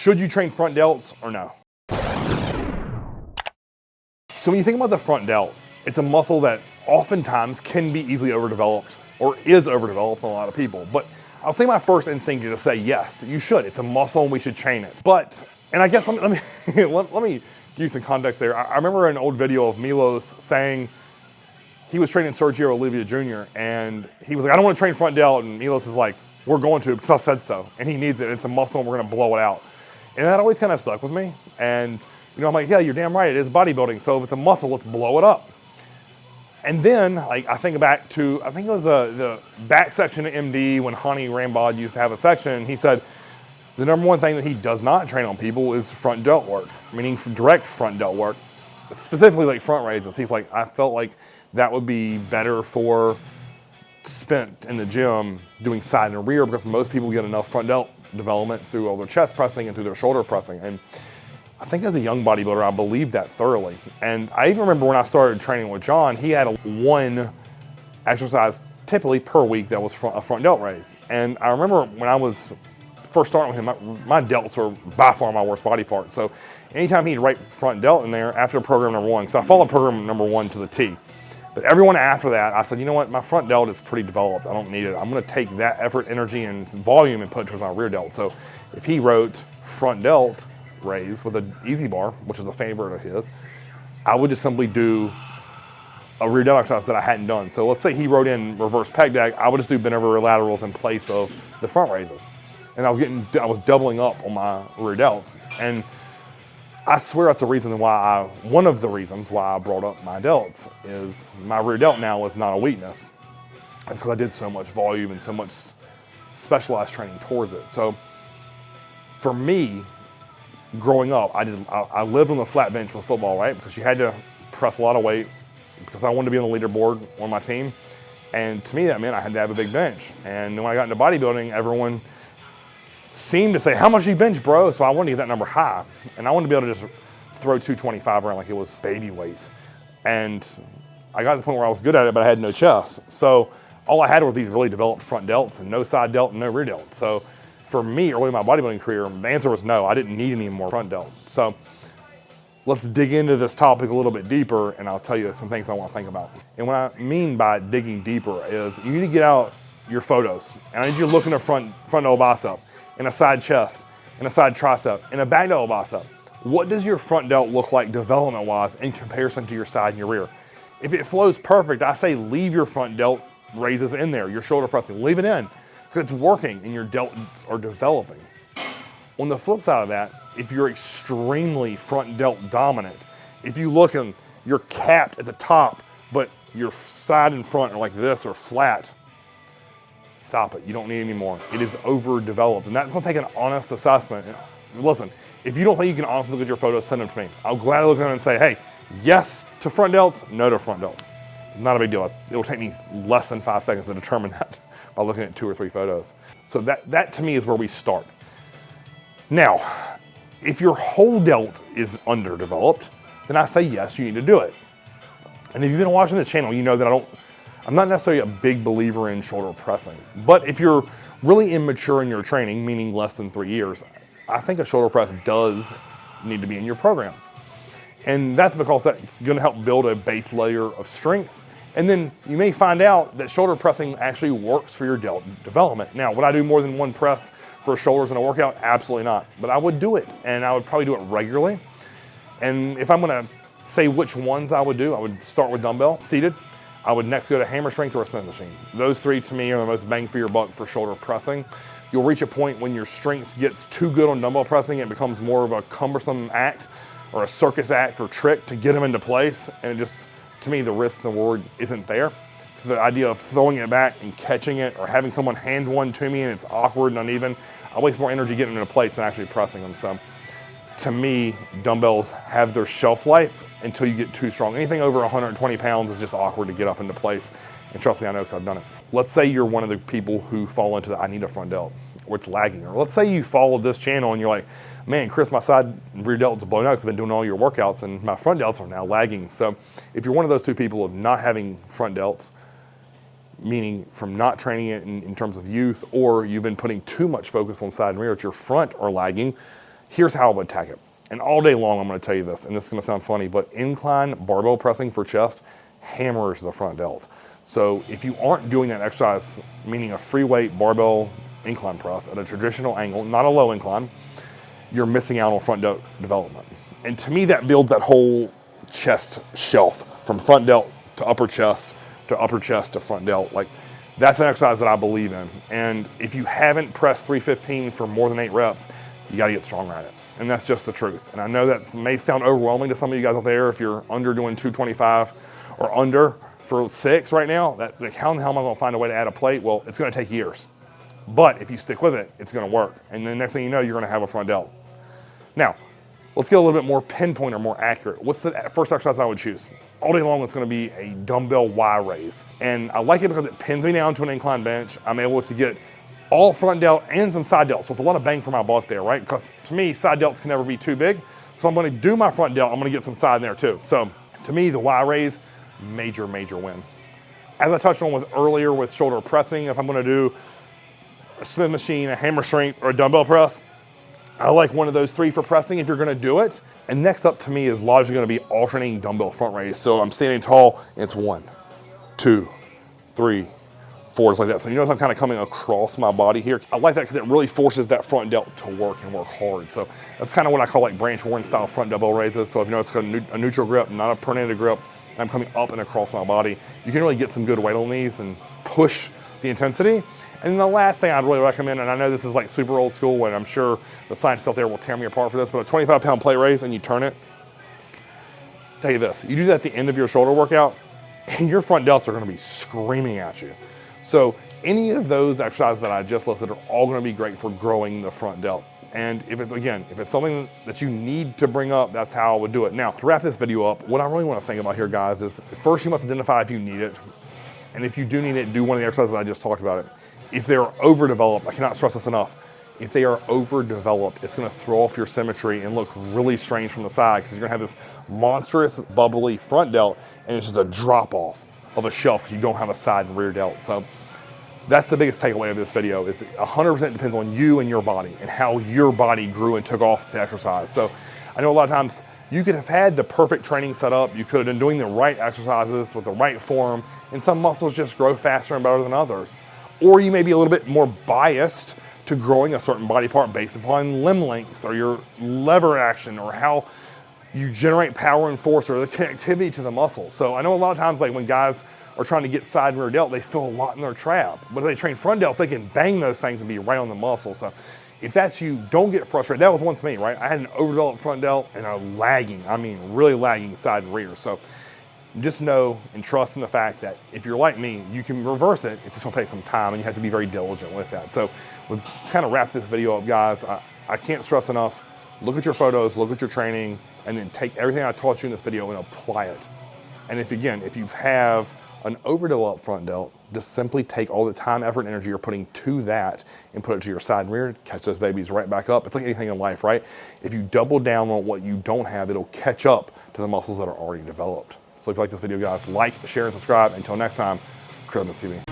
Should you train front delts or no? So when you think about the front delt, it's a muscle that oftentimes can be easily overdeveloped or is overdeveloped for a lot of people. But I'll say my first instinct is to say yes, you should. It's a muscle and we should train it. But, and I guess let me give you some context there. I remember an old video of Milos saying he was training Sergio Oliva Jr. and he was like, I don't want to train front delt. And Milos is like, we're going to because I said so. And he needs it. It's a muscle and we're going to blow it out. And that always kind of stuck with me. And you know, I'm like, yeah, you're damn right. It is bodybuilding. So if it's a muscle, let's blow it up. And then, like, I think back to, I think it was the back section of MD when Hani Rambod used to have a section. He said the number one thing that he does not train on people is front delt work, meaning direct front delt work, specifically like front raises. He's like, I felt like that would be better for spent in the gym doing side and rear because most people get enough front delt development through all their chest pressing and through their shoulder pressing. And I think as a young bodybuilder, I believed that thoroughly. And I even remember when I started training with John, he had one exercise typically per week that was a front delt raise. And I remember when I was first starting with him, my delts were by far my worst body part. So anytime he'd write front delt in there after program number one, so I followed program number one to the T. But everyone after that, I said, you know what, my front delt is pretty developed. I don't need it. I'm gonna take that effort, energy, and volume and put it towards my rear delt. So if he wrote front delt raise with an easy bar, which is a favorite of his, I would just simply do a rear delt exercise that I hadn't done. So let's say he wrote in reverse pec deck, I would just do bent over laterals in place of the front raises. And I was doubling up on my rear delts. And I swear that's one of the reasons why I brought up my delts is my rear delt now is not a weakness. That's because I did so much volume and so much specialized training towards it. So for me, growing up, I lived on the flat bench for football, right? Because you had to press a lot of weight because I wanted to be on the leaderboard on my team. And to me, that meant I had to have a big bench. And when I got into bodybuilding, everyone seemed to say, how much do you bench, bro? So I wanted to get that number high. And I wanted to be able to just throw 225 around like it was baby weight. And I got to the point where I was good at it, but I had no chest. So all I had were these really developed front delts and no side delt and no rear delt. So for me, early in my bodybuilding career, the answer was no, I didn't need any more front delt. So let's dig into this topic a little bit deeper and I'll tell you some things I want to think about. And what I mean by digging deeper is you need to get out your photos. And I need you to look in a front delt bicep, in a side chest, in a side tricep, in a back delt bicep. What does your front delt look like development-wise in comparison to your side and your rear? If it flows perfect, I say leave your front delt raises in there, your shoulder pressing, leave it in, because it's working and your delts are developing. On the flip side of that, if you're extremely front delt dominant, if you look and you're capped at the top, but your side and front are like this or flat, stop it, you don't need any more. It is overdeveloped, and that's gonna take an honest assessment. Listen, if you don't think you can honestly look at your photos, send them to me. I'll gladly look at them and say, hey, yes to front delts, no to front delts. Not a big deal. It'll take me less than 5 seconds to determine that by looking at 2 or 3 photos. So that to me is where we start. Now, if your whole delt is underdeveloped, then I say yes, you need to do it. And if you've been watching this channel, you know that I'm not necessarily a big believer in shoulder pressing, but if you're really immature in your training, meaning less than 3 years, I think a shoulder press does need to be in your program. And that's because that's gonna help build a base layer of strength. And then you may find out that shoulder pressing actually works for your delt development. Now, would I do more than one press for shoulders in a workout? Absolutely not, but I would do it, and I would probably do it regularly. And if I'm gonna say which ones I would do, I would start with dumbbell, seated. I would next go to hammer strength or a Smith machine. Those 3 to me are the most bang for your buck for shoulder pressing. You'll reach a point when your strength gets too good on dumbbell pressing, it becomes more of a cumbersome act or a circus act or trick to get them into place, and it just, to me, the risk and the reward isn't there. So the idea of throwing it back and catching it or having someone hand one to me and it's awkward and uneven, I waste more energy getting them into place than actually pressing them. So to me, dumbbells have their shelf life until you get too strong. Anything over 120 pounds is just awkward to get up into place. And trust me, I know because I've done it. Let's say you're one of the people who fall into the I need a front delt, or it's lagging. Or let's say you followed this channel and you're like, man, Chris, my side rear delts are blown out because I've been doing all your workouts and my front delts are now lagging. So if you're one of those 2 people of not having front delts, meaning from not training it in terms of youth, or you've been putting too much focus on side and rear, but your front are lagging, Here's how I would attack it. And all day long, I'm gonna tell you this, and this is gonna sound funny, but incline barbell pressing for chest hammers the front delt. So if you aren't doing that exercise, meaning a free weight barbell incline press at a traditional angle, not a low incline, you're missing out on front delt development. And to me, that builds that whole chest shelf from front delt to upper chest to front delt. Like, that's an exercise that I believe in. And if you haven't pressed 315 for more than 8 reps, you gotta get stronger at it. And that's just the truth. And I know that may sound overwhelming to some of you guys out there if you're under doing 225 or under for 6 right now. That's like, how in the hell am I gonna find a way to add a plate? Well, it's gonna take years. But if you stick with it, it's gonna work. And the next thing you know, you're gonna have a front delt. Now, let's get a little bit more pinpoint or more accurate. What's the first exercise I would choose? All day long, it's gonna be a dumbbell Y raise. And I like it because it pins me down to an incline bench. I'm able to get all front delt and some side delts. So it's a lot of bang for my buck there, right? Because to me, side delts can never be too big. So I'm gonna do my front delt, I'm gonna get some side in there too. So to me, the Y raise, major win. As I touched on earlier with shoulder pressing, if I'm gonna do a Smith machine, a hammer strength, or a dumbbell press, I like one of those 3 for pressing if you're gonna do it. And next up to me is largely gonna be alternating dumbbell front raise. So I'm standing tall, and it's 1, 2, 3, 4, just like that. So you notice I'm kind of coming across my body here. I like that because it really forces that front delt to work and work hard. So that's kind of what I call like Branch Warren style front dumbbell raises. So if you know it's got a neutral grip, not a pronated grip, and I'm coming up and across my body, you can really get some good weight on these and push the intensity. And then the last thing I'd really recommend, and I know this is like super old school, and I'm sure the scientists out there will tear me apart for this, but a 25-pound plate raise and you turn it, tell you this, you do that at the end of your shoulder workout, and your front delts are gonna be screaming at you. So any of those exercises that I just listed are all gonna be great for growing the front delt. And if it's something that you need to bring up, that's how I would do it. Now, to wrap this video up, what I really wanna think about here, guys, is first you must identify if you need it. And if you do need it, do one of the exercises I just talked about it. If they're overdeveloped, I cannot stress this enough, if they are overdeveloped, it's gonna throw off your symmetry and look really strange from the side because you're gonna have this monstrous, bubbly front delt and it's just a drop off of a shelf because you don't have a side and rear delt. So that's the biggest takeaway of this video is 100% depends on you and your body and how your body grew and took off to exercise. So I know a lot of times you could have had the perfect training set up, you could have been doing the right exercises with the right form, and some muscles just grow faster and better than others. Or you may be a little bit more biased to growing a certain body part based upon limb length or your lever action or how you generate power and force or the connectivity to the muscle. So I know a lot of times like when guys are trying to get side and rear delt, they feel a lot in their trap. But if they train front delts, they can bang those things and be right on the muscle. So if that's you, don't get frustrated. That was once me, right? I had an overdeveloped front delt and a lagging, I mean really lagging side and rear. So just know and trust in the fact that if you're like me, you can reverse it. It's just gonna take some time and you have to be very diligent with that. So to kind of wrap this video up, guys, I can't stress enough, look at your photos, look at your training, and then take everything I taught you in this video and apply it. And if you have an overdeveloped front delt, just simply take all the time, effort, and energy you're putting to that and put it to your side and rear, catch those babies right back up. It's like anything in life, right? If you double down on what you don't have, it'll catch up to the muscles that are already developed. So if you like this video, guys, like, share, and subscribe. Until next time, Cris TV.